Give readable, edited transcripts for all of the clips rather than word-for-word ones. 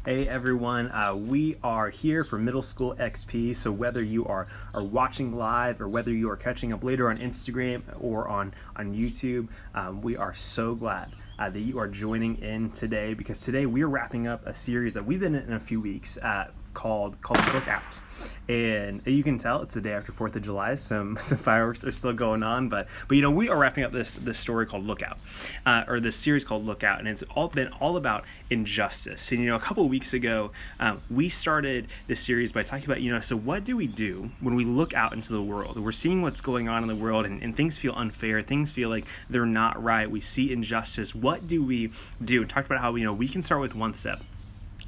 Hey everyone, we are here for Middle School XP. So whether you are watching live or whether you are catching up later on Instagram or on YouTube, we are so glad that you are joining in today, because today we are wrapping up a series that we've been in a few weeks called Look Out. And you can tell it's the day after 4th of July. Some fireworks are still going on, but we are wrapping up this story called Look Out, or this series called Look Out, and it's been all about injustice. And a couple of weeks ago, we started this series by talking about so what do we do when we look out into the world? We're seeing what's going on in the world, and things feel unfair, things feel like they're not right. We see injustice. What do we do? And talked about how we can start with one step.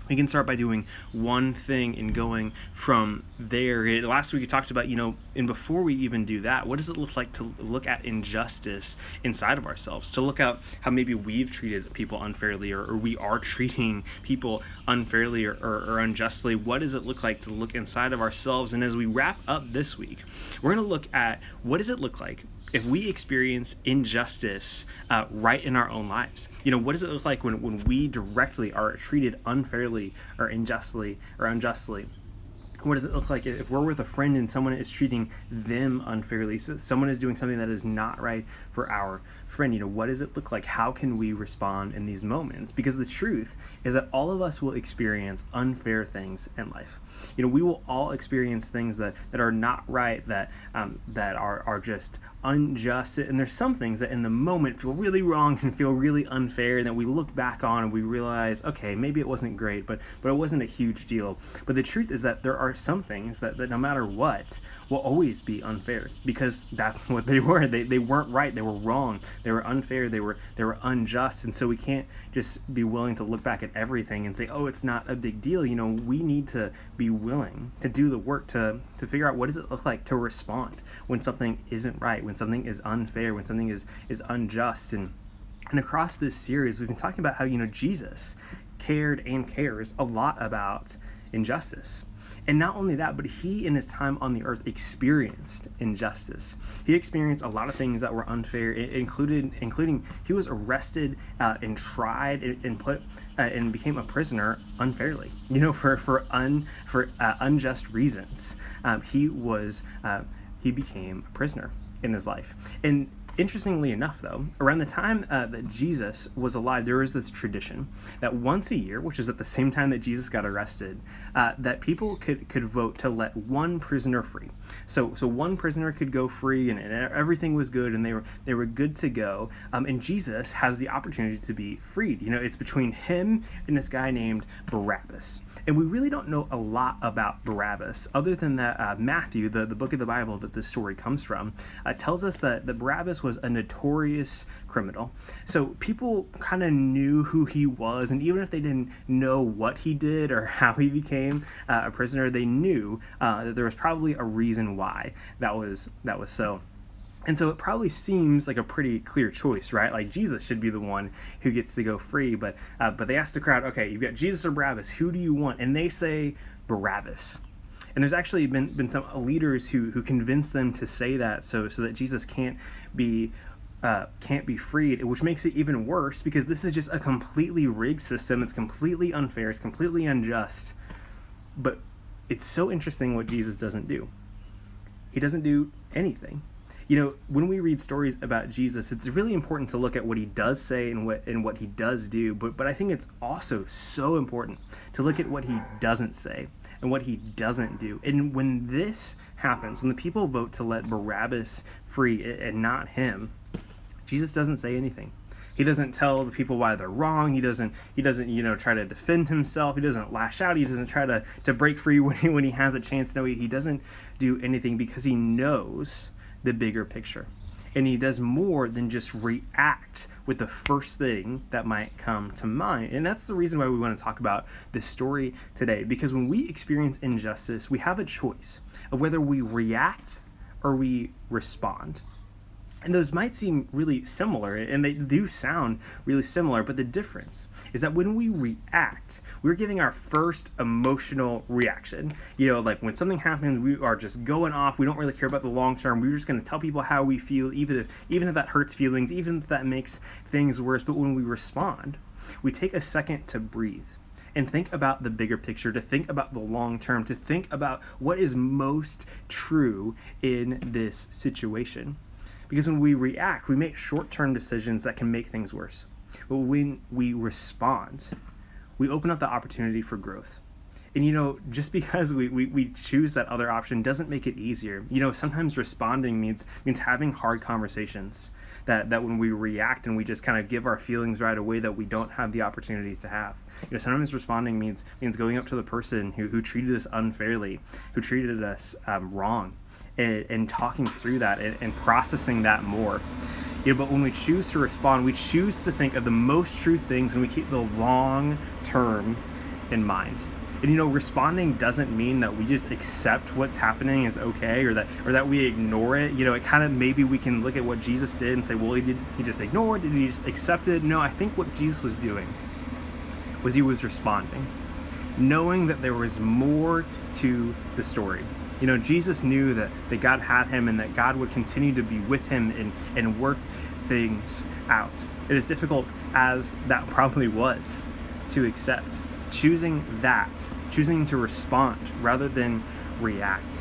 We can start by doing one thing and going from there. Last week we talked about, and before we even do that, what does it look like to look at injustice inside of ourselves? To look at how maybe we've treated people unfairly, or we are treating people unfairly or unjustly. What does it look like to look inside of ourselves? And as we wrap up this week, we're going to look at what does it look like if we experience injustice right in our own lives. What does it look like when we directly are treated unfairly or unjustly? What does it look like if we're with a friend and someone is treating them unfairly? So someone is doing something that is not right for our friend. What does it look like? How can we respond in these moments? Because the truth is that all of us will experience unfair things in life. We will all experience things that are not right, that are just unjust. And there's some things that in the moment feel really wrong and feel really unfair, and that we look back on and we realize, okay, maybe it wasn't great, but it wasn't a huge deal. But the truth is that there are some things that no matter what will always be unfair, because that's what they were. They weren't right. They were wrong. They were unfair. They were unjust. And so we can't just be willing to look back at everything and say, oh, it's not a big deal. We need to be willing to do the work to figure out what does it look like to respond when something isn't right, when something is unfair, when something is unjust. And across this series, we've been talking about how Jesus cared and cares a lot about injustice. And not only that, but he in his time on the earth experienced injustice. He experienced a lot of things that were unfair, including he was arrested and tried and put and became a prisoner unfairly, for unjust reasons. He became a prisoner in his life. And interestingly enough, though, around the time that Jesus was alive, there was this tradition that once a year, which is at the same time that Jesus got arrested, that people could vote to let one prisoner free. So one prisoner could go free, and everything was good, and they were good to go. And Jesus has the opportunity to be freed. It's between him and this guy named Barabbas. And we really don't know a lot about Barabbas, other than that Matthew, the book of the Bible that this story comes from, tells us that Barabbas was a notorious criminal. So people kind of knew who he was, and even if they didn't know what he did or how he became a prisoner, they knew that there was probably a reason why that was so. And so it probably seems like a pretty clear choice, right? Like Jesus should be the one who gets to go free. But they asked the crowd, okay, you've got Jesus or Barabbas, who do you want? And they say Barabbas. And there's actually been some leaders who convince them to say that so that Jesus can't be freed, which makes it even worse, because this is just a completely rigged system. It's completely unfair. It's completely unjust. But it's so interesting what Jesus doesn't do. He doesn't do anything. When we read stories about Jesus, it's really important to look at what he does say and what he does do. But I think it's also so important to look at what he doesn't say and what he doesn't do. And when this happens, when the people vote to let Barabbas free and not him, Jesus doesn't say anything. He doesn't tell the people why they're wrong. He doesn't try to defend himself. He doesn't lash out. He doesn't try to break free when he has a chance. No, he doesn't do anything, because he knows the bigger picture. And he does more than just react with the first thing that might come to mind. And that's the reason why we want to talk about this story today, because when we experience injustice, we have a choice of whether we react or we respond. And those might seem really similar, and they do sound really similar, but the difference is that when we react, we're giving our first emotional reaction. Like when something happens, we are just going off. We don't really care about the long term. We're just going to tell people how we feel, even if that hurts feelings, even if that makes things worse. But when we respond, we take a second to breathe. and think about the bigger picture, to think about the long term, to think about what is most true in this situation. Because when we react, we make short-term decisions that can make things worse. But when we respond, we open up the opportunity for growth. And just because we choose that other option doesn't make it easier. Sometimes responding means having hard conversations that when we react and we just kind of give our feelings right away, that we don't have the opportunity to have. Sometimes responding means going up to the person who treated us unfairly, who treated us wrong, and talking through that and processing that more. But when we choose to respond, we choose to think of the most true things, and we keep the long term in mind. And responding doesn't mean that we just accept what's happening as okay, or that we ignore it. It kind of, maybe we can look at what Jesus did and say, well, he just ignored, did he just accept it? No, I think what Jesus was doing was he was responding, knowing that there was more to the story. Jesus knew that God had him, and that God would continue to be with him and work things out. It is difficult as that probably was to accept. Choosing to respond rather than react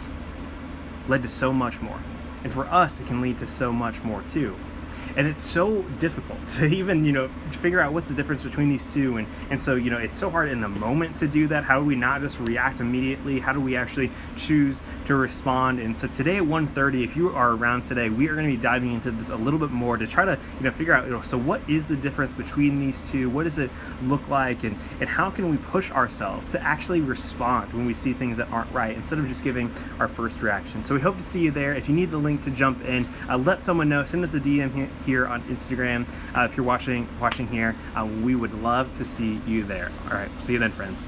led to so much more. And for us, it can lead to so much more too. And it's so difficult to even, figure out what's the difference between these two. And so, it's so hard in the moment to do that. How do we not just react immediately? How do we actually choose to respond? And so today at 1:30, if you are around today, we are going to be diving into this a little bit more to try to, figure out, so what is the difference between these two? What does it look like? And how can we push ourselves to actually respond when we see things that aren't right, instead of just giving our first reaction? So we hope to see you there. If you need the link to jump in, let someone know. Send us a DM here on Instagram. If you're watching here, we would love to see you there. All right, see you then, friends.